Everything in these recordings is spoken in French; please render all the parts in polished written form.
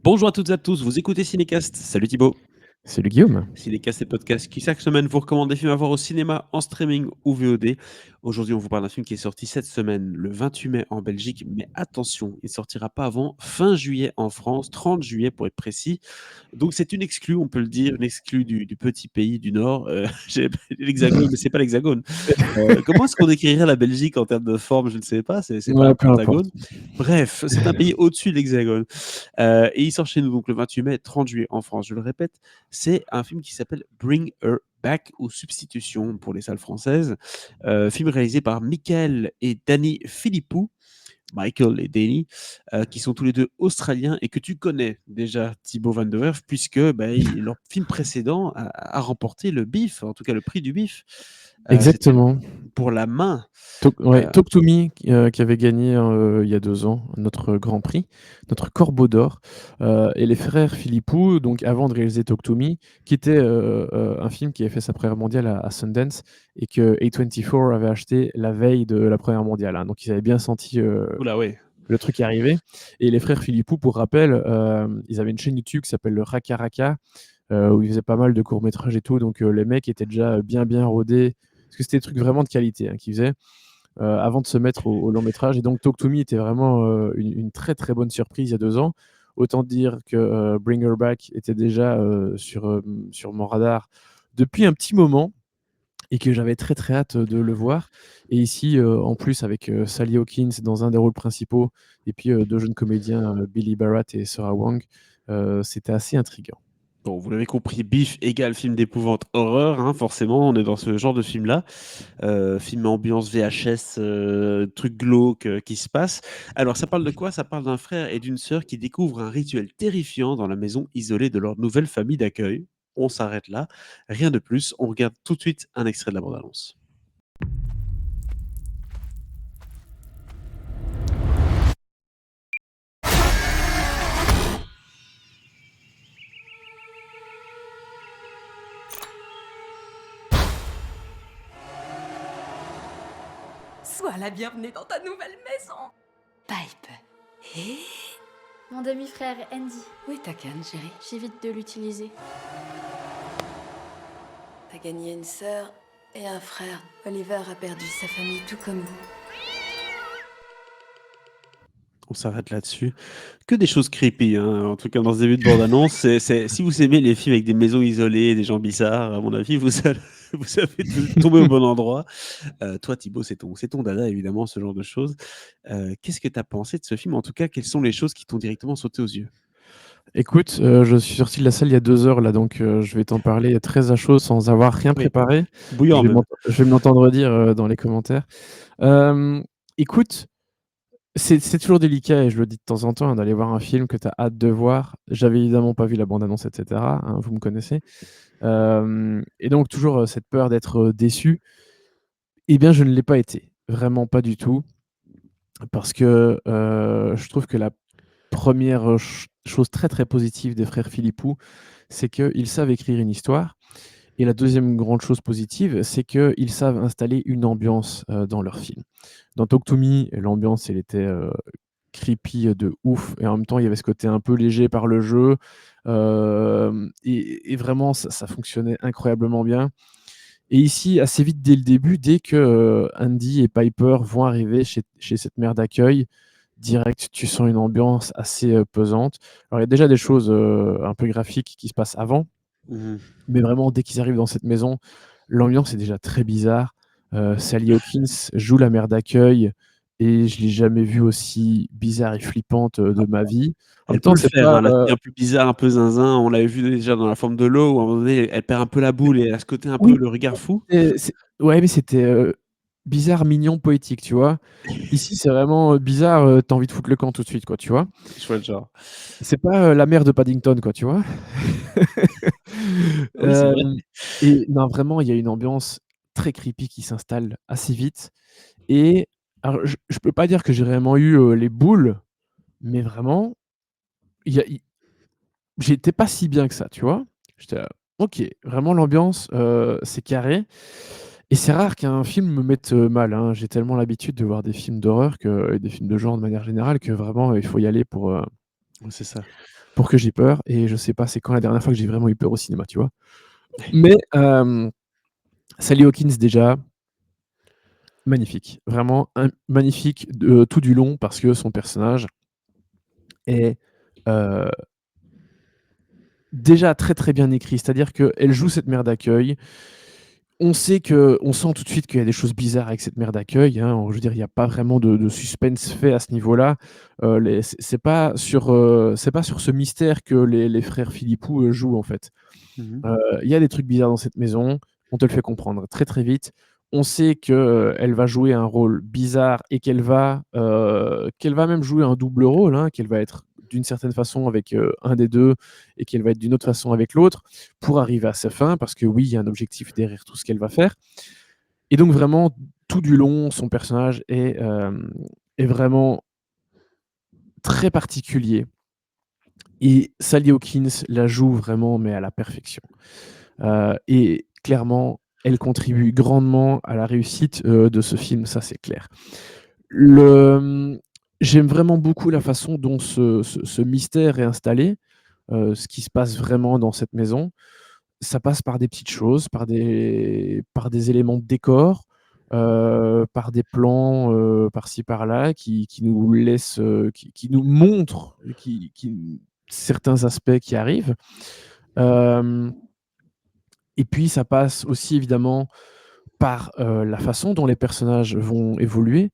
Bonjour à toutes et à tous, vous écoutez Cinécast. Salut Thibaut. Salut Guillaume. Cinécast, c'est le podcast qui chaque semaine vous recommande des films à voir au cinéma, en streaming ou VOD. Aujourd'hui, on vous parle d'un film qui est sorti cette semaine, le 28 mai en Belgique. Mais attention, il ne sortira pas avant fin juillet en France, 30 juillet pour être précis. Donc c'est une exclue, on peut le dire, une exclue du petit pays du Nord. J'ai l'Hexagone, mais c'est pas l'Hexagone. Comment est-ce qu'on décrirait la Belgique en termes de forme? Je ne sais pas, c'est pas un Ouais, peu importe. pentagone. Bref, c'est un pays au-dessus de l'Hexagone. Et il sort chez nous donc le 28 mai, 30 juillet en France. Je le répète, c'est un film qui s'appelle Bring Her Back ou Substitution pour les salles françaises. Film réalisé par Michael et Danny Philippou. Michael et Danny, qui sont tous les deux australiens et que tu connais déjà, Thibaut Van Der Werf, puisque leur film précédent a remporté le BIF, en tout cas le prix du BIF. C'était Exactement. pour La Main. Talk to Me, qui avait gagné il y a 2 ans notre Grand Prix, notre Corbeau d'Or. Et les frères Philippou, donc avant de réaliser Talk to Me, qui était un film qui avait fait sa première mondiale à Sundance et que A24 avait acheté la veille de la première mondiale, hein. Donc ils avaient bien senti Oula, ouais. le truc arriver. Et les frères Philippou, pour rappel, ils avaient une chaîne YouTube qui s'appelle le Raka Raka, où ils faisaient pas mal de courts-métrages et tout. Donc les mecs étaient déjà bien rodés, parce que c'était des trucs vraiment de qualité, hein, qu'ils faisaient avant de se mettre au long métrage. Et donc Talk to Me était vraiment une très très bonne surprise il y a 2 ans. Autant dire que Bring Her Back était déjà sur mon radar depuis un petit moment et que j'avais très très hâte de le voir. Et ici, en plus, avec Sally Hawkins dans un des rôles principaux, et puis 2 jeunes comédiens, Billy Barrett et Sarah Wang, c'était assez intriguant. Bon, vous l'avez compris, BIF égale film d'épouvante horreur, hein, forcément, on est dans ce genre de film-là. Film ambiance VHS, truc glauque qui se passe. Alors, ça parle de quoi? Ça parle d'un frère et d'une sœur qui découvrent un rituel terrifiant dans la maison isolée de leur nouvelle famille d'accueil. On s'arrête là, rien de plus. On regarde tout de suite un extrait de la bande-annonce. Sois la bienvenue dans ta nouvelle maison. Pipe. Et Mon demi-frère Andy, où est ta canne, chérie? j'évite de l'utiliser. T'as gagné une sœur et un frère. Oliver a perdu sa famille tout comme vous. On s'arrête là-dessus. Que des choses creepy, hein, en tout cas dans ce début de bande-annonce. Si vous aimez les films avec des maisons isolées, des gens bizarres, à mon avis, vous allez, vous avez tombé au bon endroit. Toi, Thibaut, c'est ton dada, évidemment, ce genre de choses. Qu'est-ce que tu as pensé de ce film? En tout cas, quelles sont les choses qui t'ont directement sauté aux yeux? Écoute, je suis sorti de la salle il y a 2 heures là, donc je vais t'en parler très à chaud sans avoir rien Oui, préparé. bouillant même. Je vais m'entendre dire dans les commentaires. Écoute, c'est toujours délicat, et je le dis de temps en temps, hein, d'aller voir un film que tu as hâte de voir. J'avais évidemment pas vu la bande-annonce, et cetera, hein, vous me connaissez. Et donc toujours cette peur d'être déçu. Eh bien, je ne l'ai pas été, vraiment pas du tout, parce que je trouve que la première chose très très positive des frères Philippou, c'est qu'ils savent écrire une histoire. Et la deuxième grande chose positive, c'est qu'ils savent installer une ambiance dans leurs films. Dans Talk to Me, l'ambiance, elle était creepy de ouf, et en même temps, il y avait ce côté un peu léger par le jeu. Et vraiment, ça fonctionnait incroyablement bien. Et ici, assez vite dès le début, dès que Andy et Piper vont arriver chez cette mère d'accueil, direct, tu sens une ambiance assez pesante. Alors, il y a déjà des choses un peu graphiques qui se passent avant, Mmh. mais vraiment, dès qu'ils arrivent dans cette maison, l'ambiance est déjà très bizarre. Sally Hawkins joue la mère d'accueil, et je l'ai jamais vue aussi bizarre et flippante de ma vie. En même Elle peut temps, le c'est faire, pas. hein, la fille un peu bizarre, un peu zinzin. On l'avait vu déjà dans La Forme de l'eau, où à un moment donné, elle perd un peu la boule et elle a ce côté un peu Oui, le regard fou. ouais, mais c'était bizarre, mignon, poétique, tu vois. Ici, c'est vraiment bizarre, t'as envie de foutre le camp tout de suite, quoi, tu vois. Je vois le genre. C'est pas la mère de Paddington, quoi, tu vois. Oui, c'est vrai. Et non, vraiment, il y a une ambiance très creepy qui s'installe assez vite. Et alors, je peux pas dire que j'ai vraiment eu les boules, mais vraiment, il y a, j'étais pas si bien que ça, tu vois. J'étais là, ok, vraiment l'ambiance, c'est carré. Et c'est rare qu'un film me mette mal, hein. J'ai tellement l'habitude de voir des films d'horreur et des films de genre de manière générale, que vraiment il faut y aller Ouais, c'est ça. pour que j'ai peur et je sais pas c'est quand la dernière fois que j'ai vraiment eu peur au cinéma, tu vois? Mais Sally Hawkins déjà, magnifique. Vraiment magnifique tout du long parce que son personnage est, heu, déjà très, très bien écrit. C'est-à-dire qu'elle joue cette mère d'accueil. On sent tout de suite qu'il y a des choses bizarres avec cette mère d'accueil, hein. Je veux dire, il y a pas vraiment de suspense fait à ce niveau-là. Les c'est pas sur ce mystère que les frères Philippou, jouent, en fait. Mmh. Il y a des trucs bizarres dans cette maison, on te le fait comprendre très, très vite. On sait que, elle va jouer un rôle bizarre et qu'elle va même jouer un double rôle, hein, qu'elle va être d'une certaine façon avec, un des 2 et qu'elle va être d'une autre façon avec l'autre, pour arriver à sa fin. Parce que oui, il y a un objectif derrière tout ce qu'elle va faire et donc vraiment tout du long, son personnage est vraiment très particulier et Sally Hawkins la joue vraiment mais à la perfection. Et clairement, elle contribue grandement à la réussite, de ce film, ça c'est clair. J'aime vraiment beaucoup la façon dont ce mystère est installé, ce qui se passe vraiment dans cette maison. Ça passe par des petites choses, par des éléments de décor, par des plans, par-ci par-là qui nous laissent, qui nous montrent, certains aspects qui arrivent. Hem Et puis ça passe aussi évidemment par, la façon dont les personnages vont évoluer.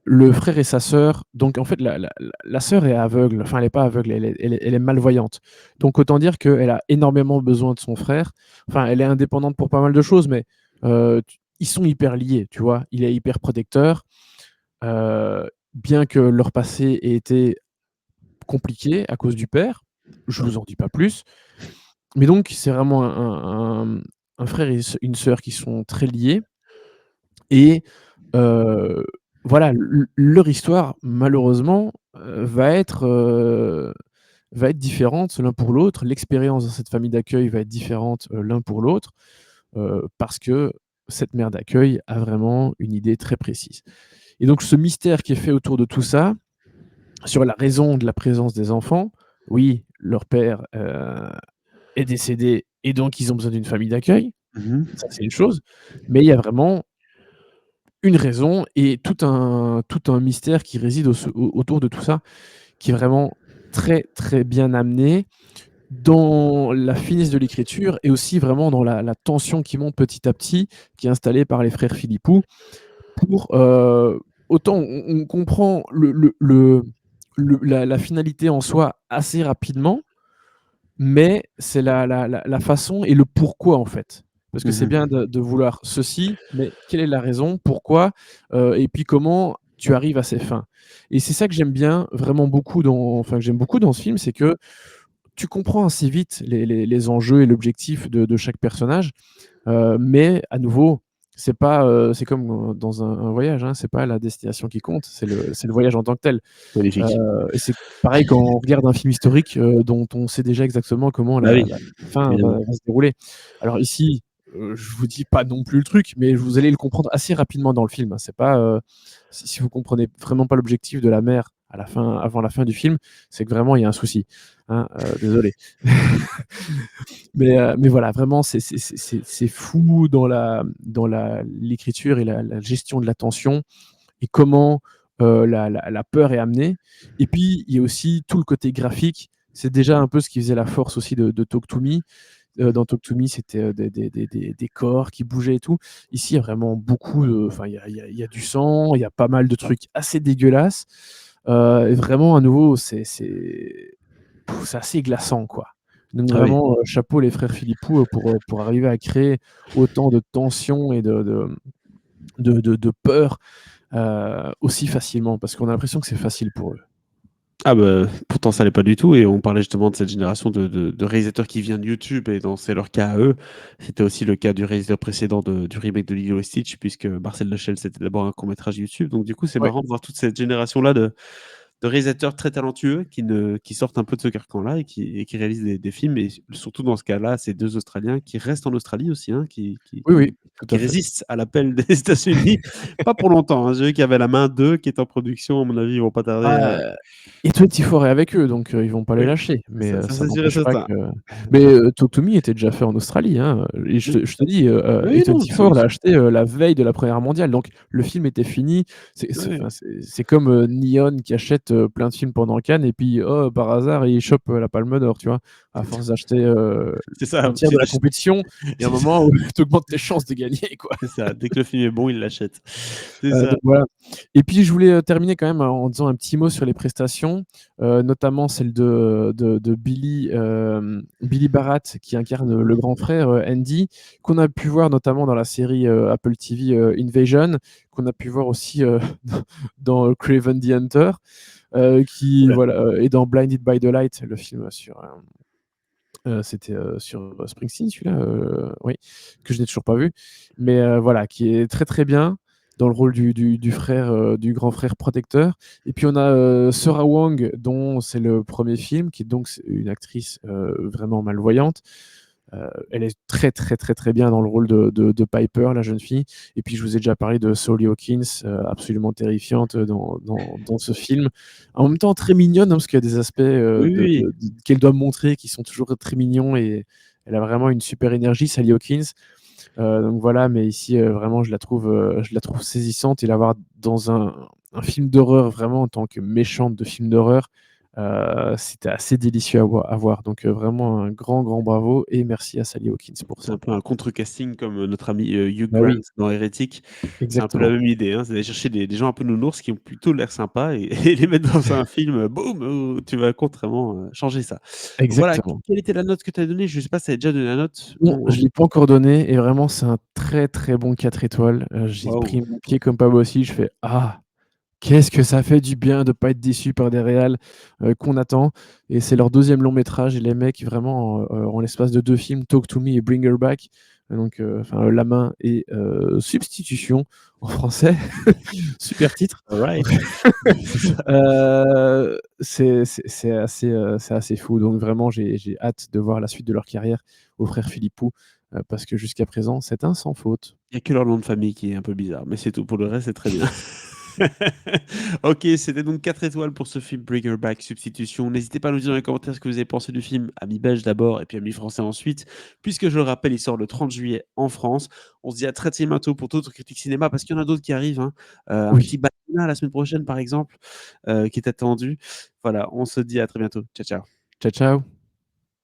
Le frère et sa sœur, donc en fait la sœur est aveugle, enfin elle est pas aveugle, elle est malvoyante. Donc autant dire qu'elle a énormément besoin de son frère. Enfin, elle est indépendante pour pas mal de choses, mais, t ils sont hyper liés, tu vois? Il est hyper protecteur, bien que leur passé ait été compliqué à cause du père. Je vous en dis pas plus. Mais donc c'est vraiment un frère et une sœur qui sont très liés et heu, voilà, leur histoire malheureusement, va être différente l'un pour l'autre. L'expérience dans cette famille d'accueil va être différente, l'un pour l'autre, parce que cette mère d'accueil a vraiment une idée très précise. Et donc ce mystère qui est fait autour de tout ça, sur la raison de la présence des enfants, oui, leur père, est décédé et donc ils ont besoin d'une famille d'accueil, Mmh. ça c'est une chose, mais il y a vraiment une raison et tout un mystère qui réside autour de tout ça, qui est vraiment très, très bien amené dans la finesse de l'écriture et aussi vraiment dans la tension qui monte petit à petit, qui est installée par les frères Philippou pour, autant on comprend la finalité en soi assez rapidement, mais c'est la façon et le pourquoi, en fait. Parce que c'est Mmh. bien de vouloir ceci, mais quelle est la raison? Pourquoi? Et puis comment tu arrives à ces fins? Et c'est ça que j'aime bien vraiment beaucoup que j'aime beaucoup dans ce film, c'est que tu comprends assez vite les enjeux et l'objectif de chaque personnage, mais à nouveau, c'est pas, c'est comme, dans un voyage, hein, c'est pas la destination qui compte, c'est le voyage en tant que tel. Magnifique. Et c'est pareil quand on regarde un film historique, dont on sait déjà exactement comment Bah oui, la fin évidemment. va se dérouler. Alors ici, je vous dis pas non plus le truc, mais vous allez le comprendre assez rapidement dans le film, hein. C'est pas, si vous comprenez vraiment pas l'objectif de la mère à la fin avant la fin du film, c'est que vraiment il y a un souci, hein, désolé. Mais voilà, vraiment c'est fou dans l'écriture et la gestion de la tension et comment, la peur est amenée. Et puis, il y a aussi tout le côté graphique. C'est déjà un peu ce qui faisait la force aussi de Talk to Me. Dans Talk to Me, c'était, des corps qui bougeaient et tout. Ici, il y a vraiment beaucoup de enfin, il y a du sang, il y a pas mal de trucs assez dégueulasses, et vraiment à nouveau, c'est assez glaçant, quoi. Donc Ah oui. vraiment, chapeau les frères Philippou, pour arriver à créer autant de tension et de peur, aussi facilement, parce qu'on a l'impression que c'est facile pour eux. Ah bah, pourtant ça l'est pas du tout et on parlait justement de cette génération de réalisateurs qui vient de YouTube et dans c'est leur cas à eux. C'était aussi le cas du réalisateur précédent du remake de Lilo et Stitch puisque Marcel Lachelle, c'était d'abord un court métrage YouTube. Donc du coup, c'est Ouais. marrant de voir toute cette génération-là de réalisateurs très talentueux qui sortent un peu de ce carcan-là et qui réalisent des films. Et surtout dans ce cas-là, c'est 2 Australiens qui restent en Australie aussi, hein, Oui, oui, tout qui à fait. résistent à l'appel des États-Unis. Pas pour longtemps, hein. J'ai vu qu'il y avait La Main 2 qui est en production. À mon avis, ils vont pas tarder à Ah, et 24 est avec eux, donc ils vont pas les oui, lâcher. Mais ça ça c'est sûr et n'empêche pas certain. que mais Talk to Me était déjà fait en Australie, hein, et je te dis, Oui, non, A24 l'a acheté, la veille de la Première guerre mondiale, donc le film était fini. ouais. Enfin, c'est comme, Neon qui achète, plein de films pendant Cannes et puis, oh, par hasard, il chope, la Palme d'or, tu vois? À force d'acheter, C'est ça, un tiers de la compétition, il y a un c'est ça, moment où tu augmentes tes chances de gagner, quoi. c'est ça. Dès que le film est bon, ils l'achètent. C'est Donc ça. voilà. Et puis je voulais, terminer quand même en disant un petit mot sur les prestations, notamment celle de Billy Barrat qui incarne, le grand frère, Andy, qu'on a pu voir notamment dans la série, Apple TV, Invasion, qu'on a pu voir aussi, dans Kraven the Hunter, Ouh qui là. voilà, et dans Blinded by the Light, le film sur, c'était, sur, Springsteen celui-là, oui, que je n'ai toujours pas vu. Mais, voilà, qui est très, très bien dans le rôle du frère, du grand frère protecteur. Et puis on a, Sera Wang, dont c'est le premier film, qui est donc une actrice, vraiment malvoyante. Elle est très, très, très, très bien dans le rôle de Piper, la jeune fille. Et puis je vous ai déjà parlé de Sally Hawkins, absolument terrifiante, dans ce film. En même temps très mignonne, hein, parce qu'il y a des aspects, Oui, oui. qu'elle doit montrer qui sont toujours très mignons, et elle a vraiment une super énergie, Sally Hawkins. Donc voilà, mais ici, vraiment je la trouve saisissante, et la voir dans un film d'horreur, vraiment en tant que méchante de film d'horreur, c'était assez délicieux à voir. Donc, vraiment un grand, grand bravo et merci à Sally Hawkins pour C'est ça. un peu un contre-casting comme, notre ami, Hugh Bah Grant oui, dans Hérétique. C'est un peu la exactement. même idée, hein, c'est d'aller chercher des gens un peu nounours qui ont plutôt l'air sympas et et les mettre dans un film, boum, où tu vas complètement, changer ça. Voilà, Exactement. quelle était la note que tu as donnée? Je sais pas si tu avais déjà donné la note? Non, je ne l'ai pas encore donné, et vraiment c'est un très, très bon 4 étoiles. J'ai Waouh! pris mon pied comme pas possible, je fais: «Ah! Qu'est-ce que ça fait du bien de pas être déçu par des réals, qu'on attend», et c'est leur deuxième long métrage, et les mecs vraiment, en l'espace de 2 films, Talk to Me et Bring Her Back, donc enfin, La Main et Substitution en français, super titre. Alright. C'est ça. C'est assez fou, donc vraiment j'ai hâte de voir la suite de leur carrière aux frères Philippou, parce que jusqu'à présent, c'est un sans faute. Il y a que leur nom de famille qui est un peu bizarre, mais c'est tout. Pour le reste, c'est très bien. OK, c'était donc 4 étoiles pour ce film Bring Back Substitution. N'hésitez pas à nous dire dans les commentaires ce que vous avez pensé du film, amis belge d'abord et puis amis français ensuite, puisque je le rappelle, il sort le 30 juillet en France. On se dit à très très bientôt pour d'autres critiques cinéma, parce qu'il y en a d'autres qui arrivent, hein. Un Oui. petit Ballerina la semaine prochaine, par exemple, qui est attendu. Voilà, on se dit à très bientôt. Ciao, ciao. Ciao, ciao.